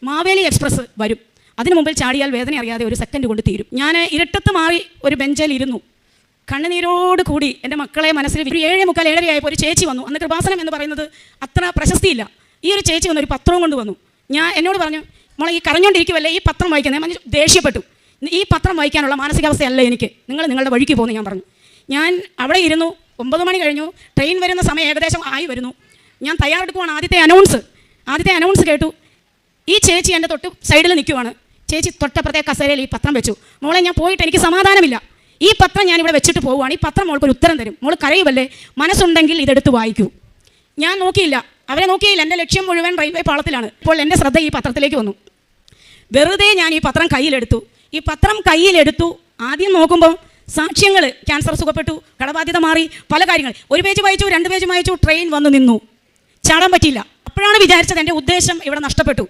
Maveli express വരും. അതിനു മുമ്പിൽ ചാടിയാൽ വേദന അറിയാതെ ഒരു സെക്കൻഡ് കൊണ്ട് തീരും. ഞാൻ ഇരട്ടത്ത് മാറി ഒരു ബെഞ്ചിൽ ഇരുന്നു. കണ്ണുനീരോട് കൂടി എൻ്റെ മക്കളെ മനസ്സിൽ 7:45 7:30 ഒരു ചേച്ചി വന്നു. അന്ന് കൃപാസനം എന്ന് പറയുന്നത് അത്ര പ്രശസ്തിയില്ല. ഈ ഒരു ചേച്ചി വന്നു, ഒരു പത്രവും കൊണ്ട് വന്നു. എന്നോട് പറഞ്ഞു, മോളെ ഈ കരഞ്ഞുകൊണ്ടിരിക്കുമല്ലേ ഈ പത്രം വായിക്കുന്നത്. ഞാൻ ദേഷ്യപ്പെട്ടു. ഈ പത്രം വായിക്കാനുള്ള മാനസികാവസ്ഥയല്ല എനിക്ക്, നിങ്ങൾ നിങ്ങളുടെ വഴിക്ക് പോകുന്നു ഞാൻ പറഞ്ഞു. ഞാൻ അവിടെ ഇരുന്നു. 9 മണി കഴിഞ്ഞു. ട്രെയിൻ വരുന്ന സമയം ഏകദേശം ആയി വരുന്നു. ഞാൻ തയ്യാറെടുക്കുവാണ്. ആദ്യത്തെ അനൗൺസ് കേട്ടു. ഈ ചേച്ചി എൻ്റെ തൊട്ട് സൈഡിൽ നിൽക്കുവാണ്. ചേച്ചി തൊട്ടപ്പുറത്തെ കസേരയിൽ ഈ പത്രം വെച്ചു. മോളെ ഞാൻ പോയിട്ട് എനിക്ക് സമാധാനമില്ല, ഈ പത്രം ഞാനിവിടെ വെച്ചിട്ട് പോവുകയാണ്. ഈ പത്രം മോൾക്കൊരു ഉത്തരം തരും. മോൾ കരയുമല്ലേ, മനസ്സുണ്ടെങ്കിൽ ഇതെടുത്ത് വായിക്കൂ. ഞാൻ നോക്കിയില്ല, അവരെ നോക്കിയില്ല. എൻ്റെ ലക്ഷ്യം മുഴുവൻ റെയിൽവേ പാളത്തിലാണ്. ഇപ്പോൾ എൻ്റെ ശ്രദ്ധ ഈ പത്രത്തിലേക്ക് വന്നു. വെറുതെ ഞാൻ ഈ പത്രം കയ്യിലെടുത്തു. ആദ്യം നോക്കുമ്പോൾ സാക്ഷ്യങ്ങൾ, ക്യാൻസർ സുഖപ്പെട്ടു, കടബാധ്യത മാറി, പല കാര്യങ്ങൾ. 1 പേജ് വായിച്ചു, 2 പേജ് വായിച്ചു. ട്രെയിൻ വന്ന് നിന്നു. ചാടാൻ പറ്റിയില്ല. അപ്പോഴാണ് വിചാരിച്ചത് എൻ്റെ ഉദ്ദേശം ഇവിടെ നഷ്ടപ്പെട്ടു.